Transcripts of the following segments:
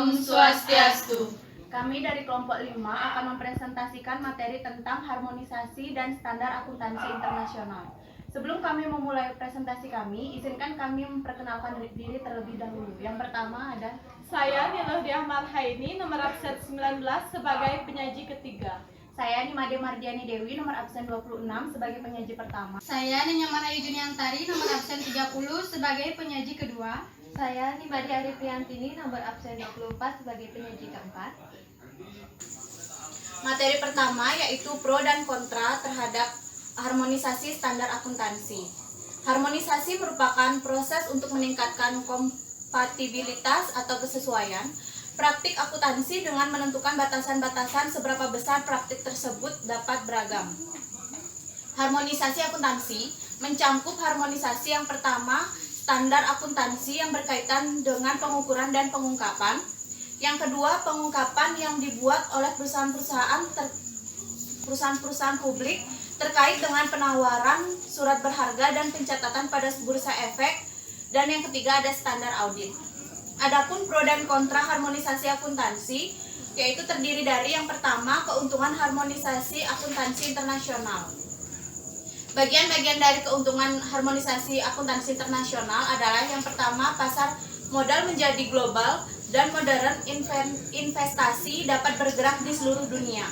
Om Swastiastu. Kami dari kelompok 5 akan mempresentasikan materi tentang harmonisasi dan standar akuntansi internasional. Sebelum kami memulai presentasi kami, izinkan kami memperkenalkan diri terlebih dahulu. Yang pertama ada Saya Niluhdiah Marhaini, nomor absen 19 sebagai penyaji ketiga. saya Nimade Mardiani Dewi, nomor absen 26 sebagai penyaji pertama. Saya Nenya Marayu Juniantari, nomor absen 30 sebagai penyaji kedua. Saya Nimade Aripriantini, nomor absen 24 sebagai penyaji keempat. Materi pertama yaitu pro dan kontra terhadap harmonisasi standar akuntansi. Harmonisasi merupakan proses untuk meningkatkan kompatibilitas atau kesesuaian praktik akuntansi dengan menentukan batasan-batasan seberapa besar praktik tersebut dapat beragam. Harmonisasi akuntansi mencangkup harmonisasi yang pertama, standar akuntansi yang berkaitan dengan pengukuran dan pengungkapan. Yang kedua, pengungkapan yang dibuat oleh perusahaan-perusahaan publik terkait dengan penawaran surat berharga dan pencatatan pada bursa efek. Dan yang ketiga ada standar audit. Adapun pro dan kontra harmonisasi akuntansi yaitu terdiri dari yang pertama, keuntungan harmonisasi akuntansi internasional. Bagian-bagian dari keuntungan harmonisasi akuntansi internasional adalah yang pertama, pasar modal menjadi global dan modern, investasi dapat bergerak di seluruh dunia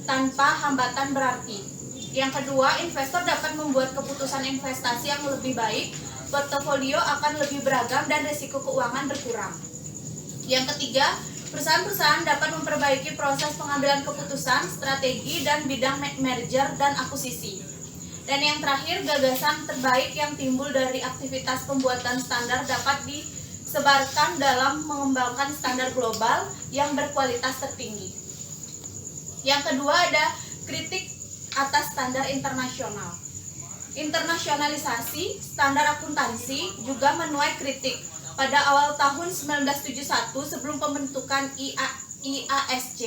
tanpa hambatan berarti. Yang kedua, investor dapat membuat keputusan investasi yang lebih baik, portofolio akan lebih beragam dan risiko keuangan berkurang. Yang ketiga, perusahaan-perusahaan dapat memperbaiki proses pengambilan keputusan, strategi, dan bidang merger dan akuisisi. Dan yang terakhir, gagasan terbaik yang timbul dari aktivitas pembuatan standar dapat disebarkan dalam mengembangkan standar global yang berkualitas tertinggi. Yang kedua ada kritik atas standar internasional. Internasionalisasi standar akuntansi juga menuai kritik. Pada awal tahun 1971 sebelum pembentukan IASC,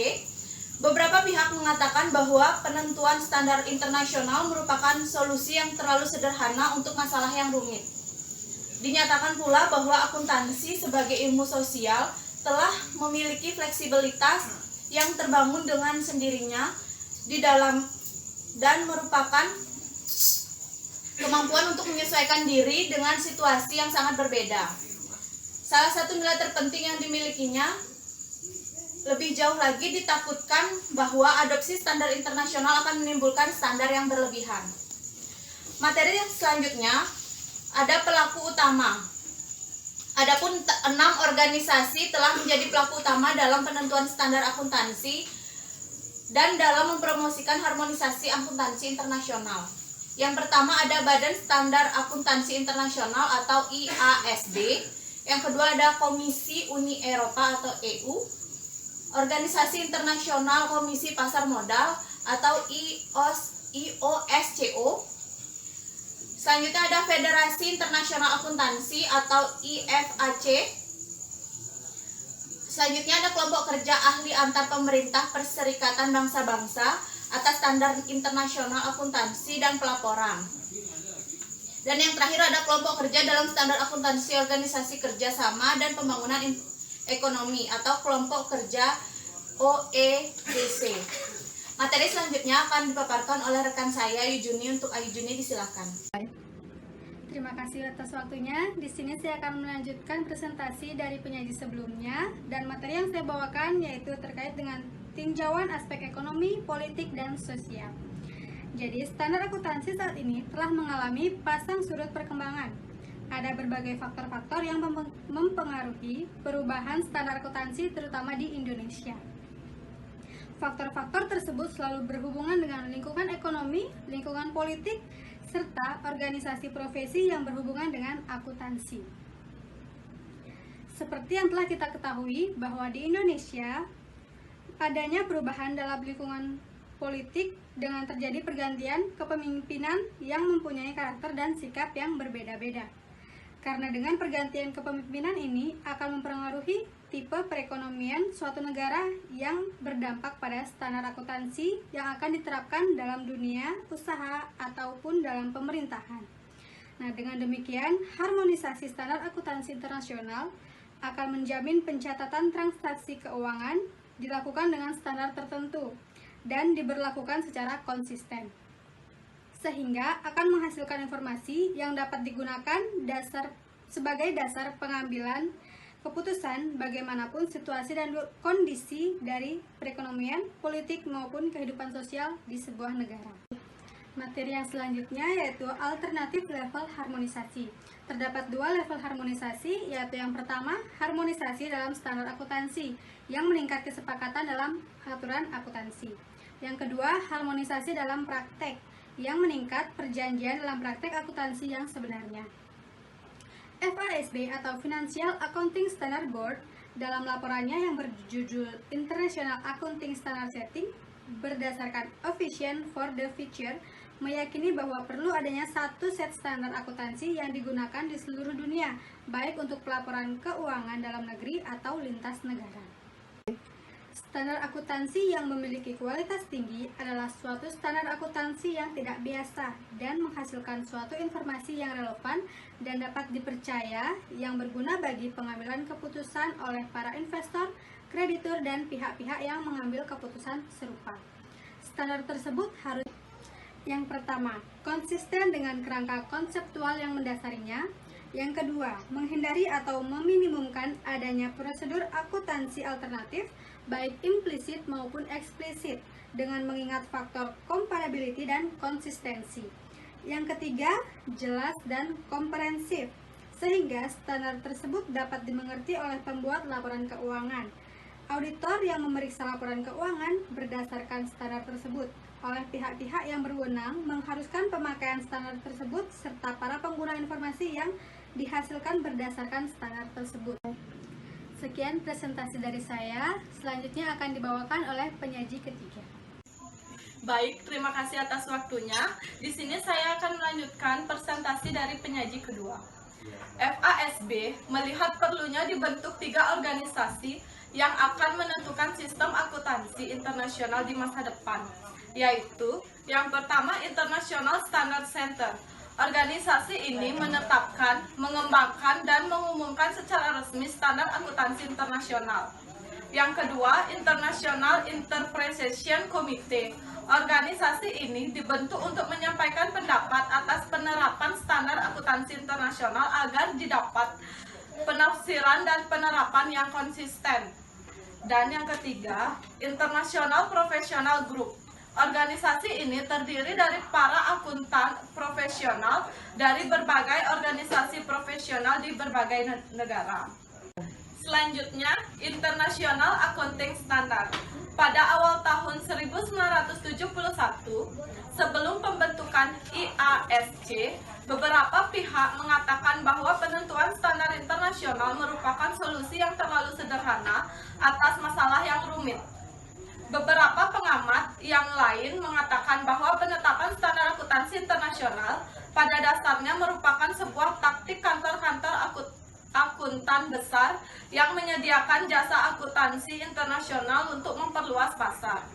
beberapa pihak mengatakan bahwa penentuan standar internasional merupakan solusi yang terlalu sederhana untuk masalah yang rumit. Dinyatakan pula bahwa akuntansi sebagai ilmu sosial telah memiliki fleksibilitas yang terbangun dengan sendirinya di dalam dan merupakan kemampuan untuk menyesuaikan diri dengan situasi yang sangat berbeda. Salah satu nilai terpenting yang dimilikinya, lebih jauh lagi ditakutkan bahwa adopsi standar internasional akan menimbulkan standar yang berlebihan. Materi yang selanjutnya ada pelaku utama. Adapun 6 organisasi telah menjadi pelaku utama dalam penentuan standar akuntansi dan dalam mempromosikan harmonisasi akuntansi internasional. Yang pertama ada Badan Standar Akuntansi Internasional atau IASB. Yang kedua ada Komisi Uni Eropa atau EU. Organisasi Internasional Komisi Pasar Modal atau IOSCO. Selanjutnya ada Federasi Internasional Akuntansi atau IFAC. Selanjutnya ada kelompok kerja ahli antar pemerintah Perserikatan Bangsa-Bangsa atas standar internasional akuntansi dan pelaporan. Dan yang terakhir ada kelompok kerja dalam standar akuntansi organisasi kerjasama dan pembangunan ekonomi atau kelompok kerja OEDC. Materi selanjutnya akan dipaparkan oleh rekan saya Yujuni. Untuk Yujuni disilakan. Terima kasih atas waktunya. Di sini saya akan melanjutkan presentasi dari penyaji sebelumnya, dan materi yang saya bawakan yaitu terkait dengan tinjauan aspek ekonomi, politik, dan sosial. Jadi, standar akuntansi saat ini telah mengalami pasang surut perkembangan. Ada berbagai faktor-faktor yang mempengaruhi perubahan standar akuntansi terutama di Indonesia. Faktor-faktor tersebut selalu berhubungan dengan lingkungan ekonomi, lingkungan politik, serta organisasi profesi yang berhubungan dengan akuntansi. Seperti yang telah kita ketahui bahwa di Indonesia adanya perubahan dalam lingkungan politik dengan terjadi pergantian kepemimpinan yang mempunyai karakter dan sikap yang berbeda-beda. Karena dengan pergantian kepemimpinan ini akan mempengaruhi tipe perekonomian suatu negara yang berdampak pada standar akuntansi yang akan diterapkan dalam dunia usaha ataupun dalam pemerintahan. Nah, dengan demikian, harmonisasi standar akuntansi internasional akan menjamin pencatatan transaksi keuangan dilakukan dengan standar tertentu dan diberlakukan secara konsisten, sehingga akan menghasilkan informasi yang dapat digunakan sebagai dasar pengambilan keputusan bagaimanapun situasi dan kondisi dari perekonomian, politik, maupun kehidupan sosial di sebuah negara. Materi yang selanjutnya yaitu alternatif level harmonisasi. Terdapat dua level harmonisasi, yaitu yang pertama, harmonisasi dalam standar akuntansi yang meningkat kesepakatan dalam aturan akuntansi. Yang kedua, harmonisasi dalam praktek yang meningkat perjanjian dalam praktek akuntansi yang sebenarnya. FASB atau Financial Accounting Standard Board dalam laporannya yang berjudul International Accounting Standard Setting berdasarkan A Vision for the Future meyakini bahwa perlu adanya satu set standar akuntansi yang digunakan di seluruh dunia, baik untuk pelaporan keuangan dalam negeri atau lintas negara. Standar akuntansi yang memiliki kualitas tinggi adalah suatu standar akuntansi yang tidak biasa dan menghasilkan suatu informasi yang relevan dan dapat dipercaya yang berguna bagi pengambilan keputusan oleh para investor, kreditur, dan pihak-pihak yang mengambil keputusan serupa. Standar tersebut harus yang pertama, konsisten dengan kerangka konseptual yang mendasarinya. Yang kedua, menghindari atau meminimumkan adanya prosedur akuntansi alternatif baik implisit maupun eksplisit dengan mengingat faktor comparability dan konsistensi. Yang ketiga, jelas dan komprehensif sehingga standar tersebut dapat dimengerti oleh pembuat laporan keuangan. Auditor yang memeriksa laporan keuangan berdasarkan standar tersebut oleh pihak-pihak yang berwenang mengharuskan pemakaian standar tersebut serta para pengguna informasi yang dihasilkan berdasarkan standar tersebut. Sekian presentasi dari saya, selanjutnya akan dibawakan oleh penyaji ketiga. Baik, terima kasih atas waktunya. Di sini saya akan melanjutkan presentasi dari penyaji kedua. FASB melihat perlunya dibentuk 3 organisasi yang akan menentukan sistem akuntansi internasional di masa depan, yaitu yang pertama International Standard Center. Organisasi ini menetapkan, mengembangkan, dan mengumumkan secara resmi standar akuntansi internasional. Yang kedua, International Interpretation Committee. Organisasi ini dibentuk untuk menyampaikan pendapat atas penerapan standar akuntansi internasional agar didapat penafsiran dan penerapan yang konsisten. Dan yang ketiga, International Professional Group. Organisasi ini terdiri dari para akuntan profesional dari berbagai organisasi profesional di berbagai negara. Selanjutnya, International Accounting Standard. Pada awal tahun 1971, sebelum pembentukan IASC, beberapa pihak mengatakan bahwa penentuan standar internasional merupakan solusi yang terlalu sederhana atas masalah yang rumit. Beberapa pengamat yang lain mengatakan bahwa penetapan standar akuntansi internasional pada dasarnya merupakan sebuah taktik kantor-kantor akuntan besar yang menyediakan jasa akuntansi internasional untuk memperluas pasar.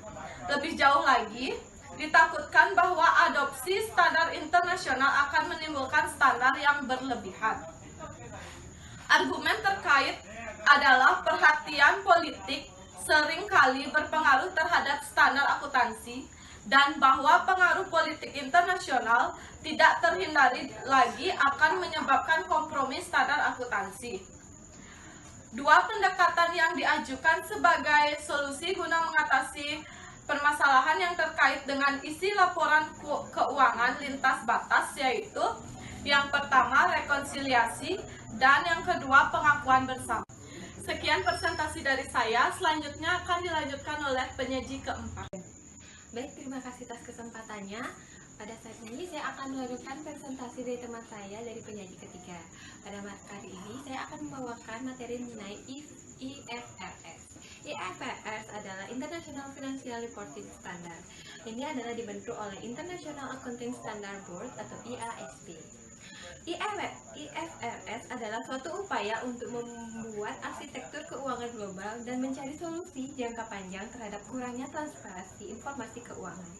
Lebih jauh lagi, ditakutkan bahwa adopsi standar internasional akan menimbulkan standar yang berlebihan. Argumen terkait adalah perhatian politik seringkali berpengaruh terhadap standar akuntansi dan bahwa pengaruh politik internasional tidak terhindari lagi akan menyebabkan kompromi standar akuntansi. Dua pendekatan yang diajukan sebagai solusi guna mengatasi permasalahan yang terkait dengan isi laporan keuangan lintas batas, yaitu yang pertama rekonsiliasi dan yang kedua pengakuan bersama. Sekian presentasi dari saya, selanjutnya akan dilanjutkan oleh penyaji keempat. Baik, terima kasih atas kesempatannya. Pada saat ini saya akan melanjutkan presentasi dari teman saya dari penyaji ketiga. Pada kali ini saya akan membawakan materi mengenai IFRS. IFRS adalah International Financial Reporting Standard. Ini adalah dibentuk oleh International Accounting Standard Board atau IASB. IFRS adalah suatu upaya untuk membuat arsitektur keuangan global dan mencari solusi jangka panjang terhadap kurangnya transparansi informasi keuangan.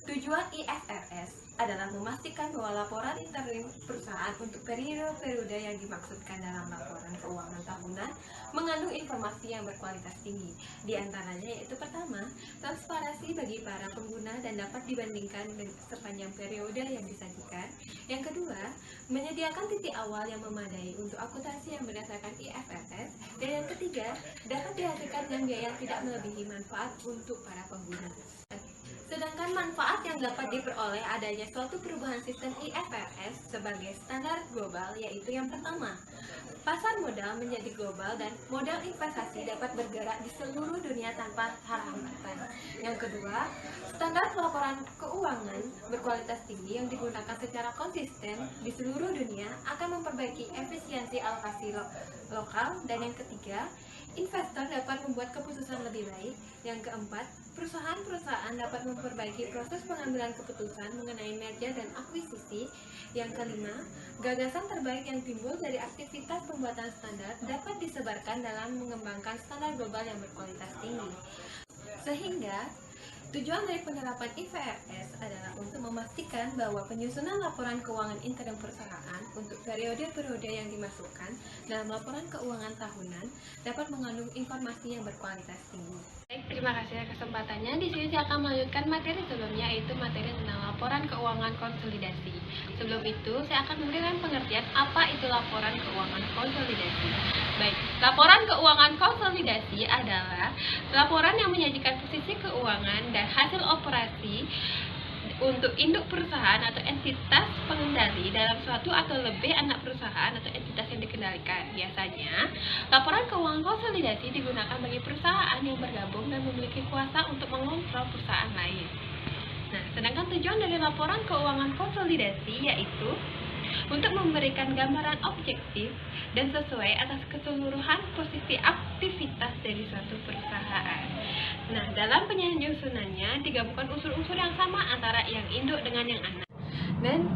Tujuan IFRS adalah memastikan bahwa laporan interim perusahaan untuk periode yang dimaksudkan dalam laporan keuangan tahunan mengandung informasi yang berkualitas tinggi. Di antaranya yaitu pertama, transparansi bagi para pengguna dan dapat dibandingkan sepanjang periode yang disajikan. Yang kedua, menyediakan titik awal yang memadai untuk akuntansi yang berdasarkan IFRS. Dan yang ketiga, dapat dihasilkan dengan biaya yang tidak melebihi manfaat untuk para pengguna. Sedangkan manfaat yang dapat diperoleh adanya suatu perubahan sistem IFRS sebagai standar global, yaitu yang pertama, pasar modal menjadi global dan modal investasi dapat bergerak di seluruh dunia tanpa hambatan. Yang kedua, standar pelaporan keuangan berkualitas tinggi yang digunakan secara konsisten di seluruh dunia akan memperbaiki efisiensi alokasi lokal. Dan yang ketiga, investor dapat membuat keputusan lebih baik. Yang keempat, perusahaan-perusahaan dapat memperbaiki proses pengambilan keputusan mengenai merger dan akuisisi. Yang kelima, gagasan terbaik yang timbul dari aktivitas pembuatan standar dapat disebarkan dalam mengembangkan standar global yang berkualitas tinggi. Sehingga, tujuan dari penerapan IFRS adalah untuk memastikan bahwa penyusunan laporan keuangan interim perusahaan untuk periode-periode yang dimasukkan dalam laporan keuangan tahunan dapat mengandung informasi yang berkualitas tinggi. Baik, terima kasih atas kesempatannya. Di sini saya akan melanjutkan materi sebelumnya, yaitu materi tentang laporan keuangan konsolidasi. Sebelum itu, saya akan memberikan pengertian apa itu laporan keuangan konsolidasi. Baik, laporan keuangan konsolidasi adalah laporan yang menyajikan posisi keuangan dan hasil operasi untuk induk perusahaan atau entitas pengendali dalam suatu atau lebih anak perusahaan atau entitas yang dikendalikan. Biasanya, laporan keuangan konsolidasi digunakan bagi perusahaan yang bergabung dan memiliki kuasa untuk mengontrol perusahaan lain. Nah, sedangkan tujuan dari laporan keuangan konsolidasi yaitu untuk memberikan gambaran objektif dan sesuai atas keseluruhan posisi aktivitas dari suatu perusahaan. Nah, dalam penyusunannya digabungkan unsur-unsur yang sama antara yang induk dengan yang anak. Dan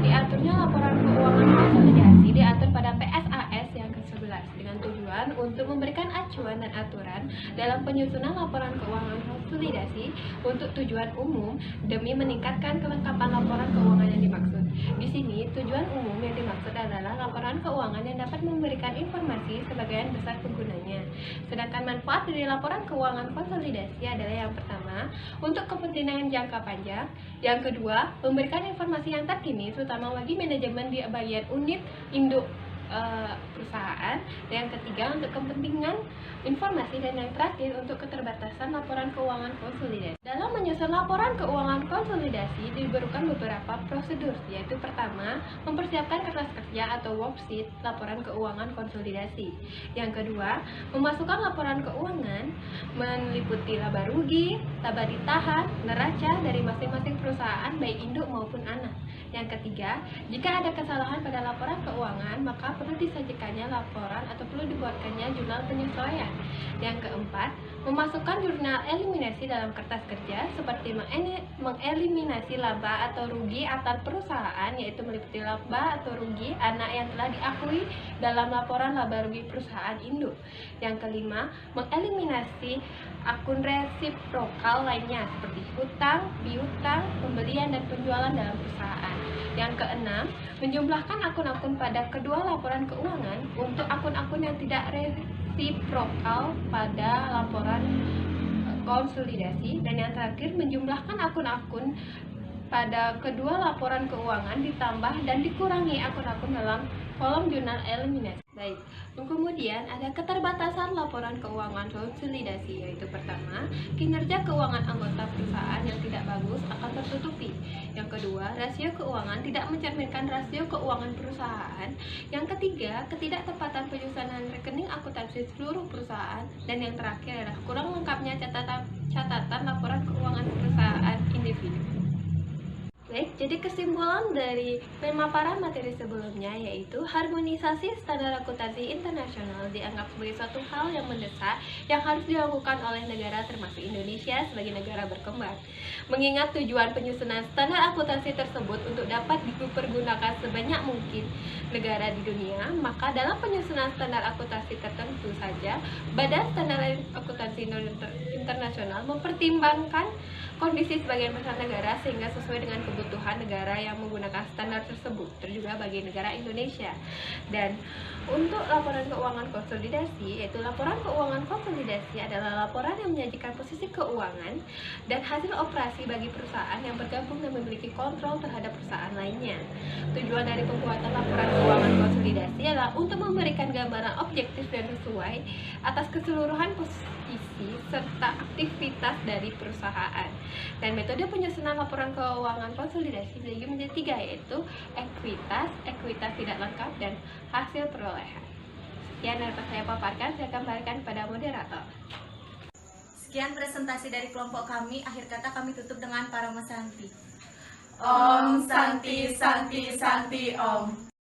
diaturnya laporan keuangan konsolidasi diatur pada PSAS yang ke-11 dengan tujuan untuk memberikan acuan dan aturan dalam penyusunan laporan keuangan konsolidasi untuk tujuan umum demi meningkatkan kelengkapan laporan keuangan yang dimaksud. Di sini tujuan umum yang dimaksud adalah laporan keuangan yang dapat memberikan informasi sebagian besar penggunanya. Sedangkan manfaat dari laporan keuangan konsolidasi adalah yang pertama, untuk kepentingan jangka panjang. Yang kedua, memberikan informasi yang terkini terutama bagi manajemen di bagian unit induk perusahaan. Dan yang ketiga, untuk kepentingan informasi. Dan yang terakhir, untuk keterbatasan laporan keuangan konsolidasi. Dalam menyusun laporan keuangan konsolidasi diperlukan beberapa prosedur, yaitu pertama, mempersiapkan kertas kerja atau worksheet laporan keuangan konsolidasi. Yang kedua, memasukkan laporan keuangan meliputi laba rugi, laba ditahan, neraca dari masing-masing perusahaan baik induk maupun anak. Yang ketiga, jika ada kesalahan pada laporan keuangan, maka perlu disajikannya laporan atau perlu dibuatkannya jurnal penyesuaian. Yang keempat, memasukkan jurnal eliminasi dalam kertas kerja seperti mengeliminasi laba atau rugi antar perusahaan, yaitu meliputi laba atau rugi anak yang telah diakui dalam laporan laba rugi perusahaan induk. Yang kelima, mengeliminasi akun resiprokal lainnya seperti hutang, piutang, pembelian dan penjualan dalam perusahaan. Yang keenam, menjumlahkan akun-akun pada kedua laporan keuangan untuk akun-akun yang tidak resiprokal pada laporan konsolidasi. Dan yang terakhir, menjumlahkan akun-akun pada kedua laporan keuangan ditambah dan dikurangi akun-akun dalam kolom jurnal eliminasi. Baik, kemudian ada keterbatasan laporan keuangan konsolidasi, yaitu pertama, kinerja keuangan anggota perusahaan yang tidak bagus akan tertutupi. Yang kedua, rasio keuangan tidak mencerminkan rasio keuangan perusahaan. Yang ketiga, ketidaktepatan penyusunan rekening akuntansi seluruh perusahaan. Dan yang terakhir adalah kurang lengkapnya catatan laporan keuangan perusahaan individu. Baik, jadi kesimpulan dari pemaparan materi sebelumnya yaitu harmonisasi standar akuntansi internasional dianggap sebagai suatu hal yang mendesak yang harus dilakukan oleh negara termasuk Indonesia sebagai negara berkembang. Mengingat tujuan penyusunan standar akuntansi tersebut untuk dapat dipergunakan sebanyak mungkin negara di dunia, maka dalam penyusunan standar akuntansi tertentu saja, Badan Standar Akuntansi Internasional mempertimbangkan kondisi sebagian besar negara sehingga sesuai dengan kebutuhan negara yang menggunakan standar tersebut, terjuga bagi negara Indonesia. Dan untuk laporan keuangan konsolidasi, yaitu laporan keuangan konsolidasi adalah laporan yang menyajikan posisi keuangan dan hasil operasi bagi perusahaan yang bergabung dan memiliki kontrol terhadap perusahaan lainnya. Tujuan dari pembuatan laporan keuangan konsolidasi adalah untuk memberikan gambaran objektif dan sesuai atas keseluruhan posisi serta aktivitas dari perusahaan. Dan metode penyusunan laporan keuangan konsolidasi dibagi menjadi 3, yaitu ekuitas tidak lengkap, dan hasil perolehan. Sekian dapat saya paparkan, saya kembalikan pada moderator. Sekian presentasi dari kelompok kami. Akhir kata kami tutup dengan Parama Santi. Om Santi Santi Santi Om.